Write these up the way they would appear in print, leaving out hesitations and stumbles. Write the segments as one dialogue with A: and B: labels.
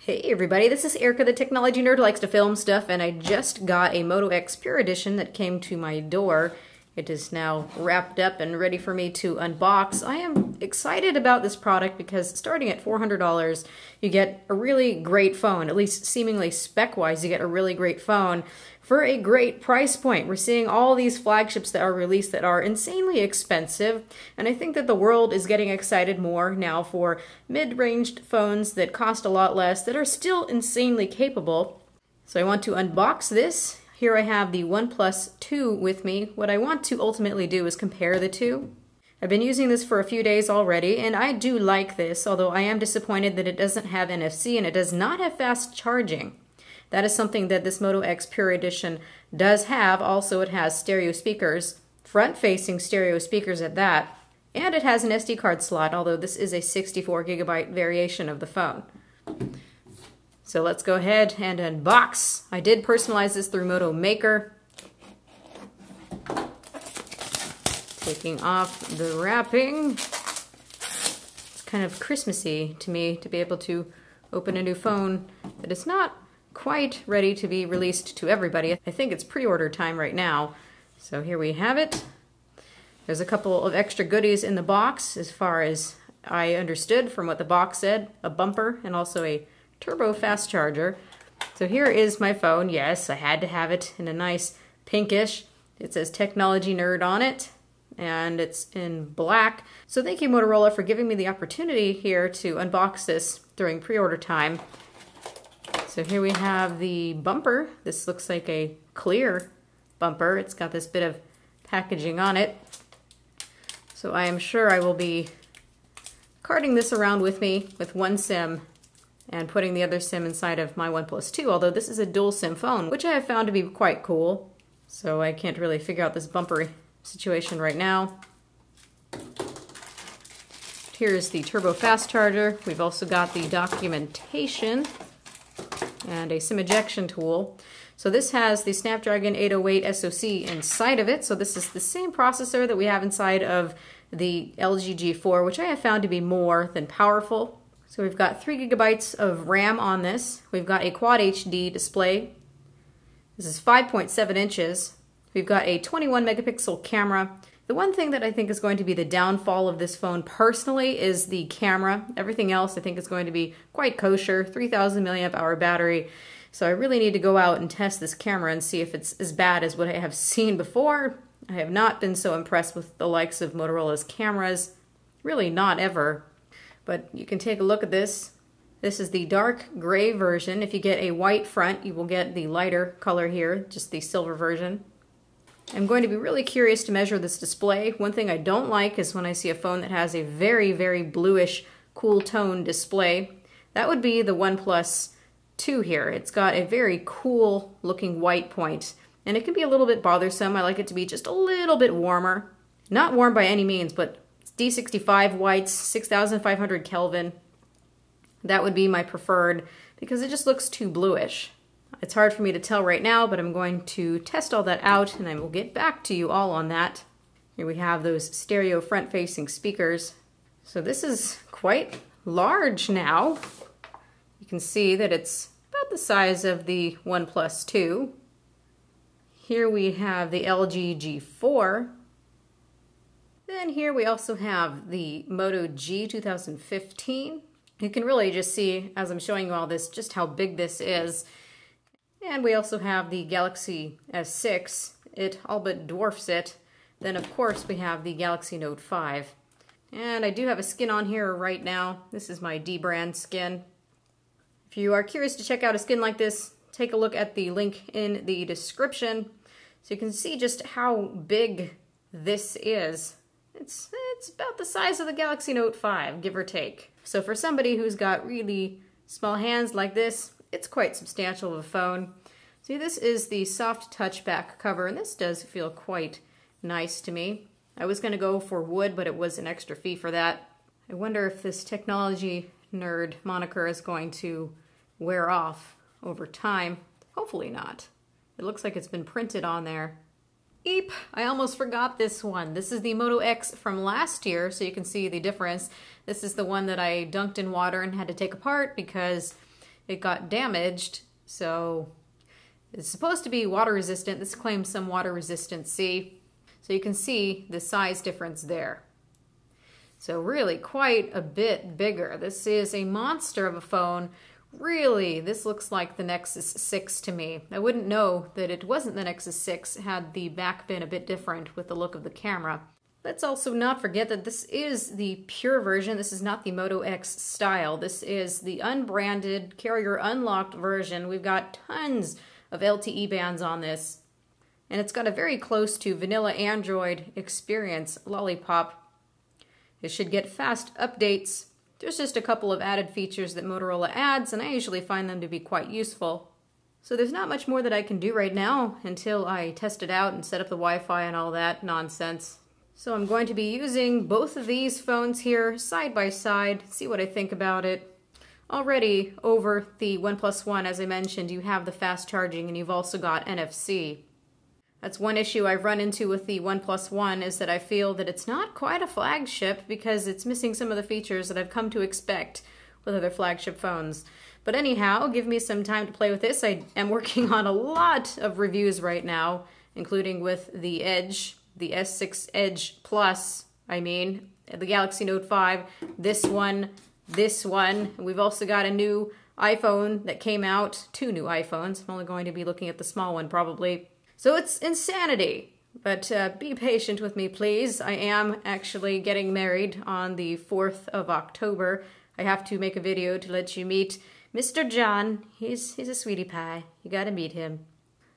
A: Hey everybody, this is Erica, the technology nerd who likes to film stuff, and I just got a Moto X Pure Edition that came to my door. It is now wrapped up and ready for me to unbox. I am excited about this product because starting at $400, you get a really great phone, at least seemingly spec-wise, you get a really great phone for a great price point. We're seeing all these flagships that are released that are insanely expensive, and I think that the world is getting excited more now for mid-ranged phones that cost a lot less that are still insanely capable. So I want to unbox this. Here I have the OnePlus 2 with me. What I want to ultimately do is compare the two. I've been using this for a few days already, and I do like this, although I am disappointed that it doesn't have NFC and it does not have fast charging. That is something that this Moto X Pure Edition does have. Also, it has stereo speakers, front-facing stereo speakers at that, and it has an SD card slot, although this is a 64 gigabyte variation of the phone. So let's go ahead and unbox. I did personalize this through Moto Maker. Taking off the wrapping. It's kind of Christmassy to me to be able to open a new phone that is not quite ready to be released to everybody. I think it's pre-order time right now. So here we have it. There's a couple of extra goodies in the box as far as I understood from what the box said. A bumper and also a turbo fast charger. So here is my phone. Yes, I had to have it in a nice pinkish. It says Technology Nerd on it, and it's in black. So thank you, Motorola, for giving me the opportunity here to unbox this during pre-order time. So here we have the bumper. This looks like a clear bumper. It's got this bit of packaging on it. So I am sure I will be carting this around with me with one SIM and putting the other SIM inside of my OnePlus 2, although this is a dual SIM phone, which I have found to be quite cool. So I can't really figure out this bumper situation right now. Here's the turbo fast charger. We've also got the documentation and a SIM ejection tool. So this has the Snapdragon 808 SoC inside of it. So this is the same processor that we have inside of the LG G4, which I have found to be more than powerful. So we've got 3 gigabytes of RAM on this. We've got a Quad HD display. This is 5.7 inches. We've got a 21 megapixel camera. The one thing that I think is going to be the downfall of this phone personally is the camera. Everything else I think is going to be quite kosher, 3,000 milliamp hour battery. So I really need to go out and test this camera and see if it's as bad as what I have seen before. I have not been so impressed with the likes of Motorola's cameras. Really not ever. But you can take a look at this. This is the dark gray version. If you get a white front, you will get the lighter color here, just the silver version. I'm going to be really curious to measure this display. One thing I don't like is when I see a phone that has a very, very bluish, cool tone display. That would be the OnePlus 2 here. It's got a very cool looking white point, and it can be a little bit bothersome. I like it to be just a little bit warmer. Not warm by any means, but D65 whites, 6,500 Kelvin. That would be my preferred because it just looks too bluish. It's hard for me to tell right now, but I'm going to test all that out and I will get back to you all on that. Here we have those stereo front-facing speakers. So this is quite large now. You can see that it's about the size of the OnePlus 2. Here we have the LG G4. Then here we also have the Moto G 2015. You can really just see, as I'm showing you all this, just how big this is. And we also have the Galaxy S6. It all but dwarfs it. Then of course we have the Galaxy Note 5. And I do have a skin on here right now. This is my D brand skin. If you are curious to check out a skin like this, take a look at the link in the description so you can see just how big this is. It's about the size of the Galaxy Note 5, give or take. So for somebody who's got really small hands like this, it's quite substantial of a phone. See, this is the soft touch back cover, and this does feel quite nice to me. I was going to go for wood, but it was an extra fee for that. I wonder if this technology nerd moniker is going to wear off over time. Hopefully not. It looks like it's been printed on there. Eep! I almost forgot this one. This is the Moto X from last year, so you can see the difference. This is the one that I dunked in water and had to take apart because it got damaged. So it's supposed to be water resistant. This claims some water resistancy. So you can see the size difference there. So really quite a bit bigger. This is a monster of a phone. Really, this looks like the Nexus 6 to me. I wouldn't know that it wasn't the Nexus 6 had the back been a bit different with the look of the camera. Let's also not forget that this is the pure version. This is not the Moto X style. This is the unbranded, carrier unlocked version. We've got tons of LTE bands on this. And it's got a very close to vanilla Android experience, Lollipop. It should get fast updates. There's just a couple of added features that Motorola adds, and I usually find them to be quite useful. So there's not much more that I can do right now until I test it out and set up the Wi-Fi and all that nonsense. So I'm going to be using both of these phones here side by side, see what I think about it. Already over the OnePlus One, as I mentioned, you have the fast charging and you've also got NFC. That's one issue I've run into with the OnePlus One, is that I feel that it's not quite a flagship because it's missing some of the features that I've come to expect with other flagship phones. But anyhow, give me some time to play with this. I am working on a lot of reviews right now, including with the Edge, the S6 Edge Plus, the Galaxy Note 5, this one. We've also got a new iPhone that came out, 2 new iPhones. I'm only going to be looking at the small one probably. So it's insanity, but be patient with me, please. I am actually getting married on the 4th of October. I have to make a video to let you meet Mr. John. He's a sweetie pie. You gotta meet him.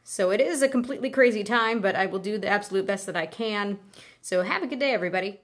A: So it is a completely crazy time, but I will do the absolute best that I can. So have a good day, everybody.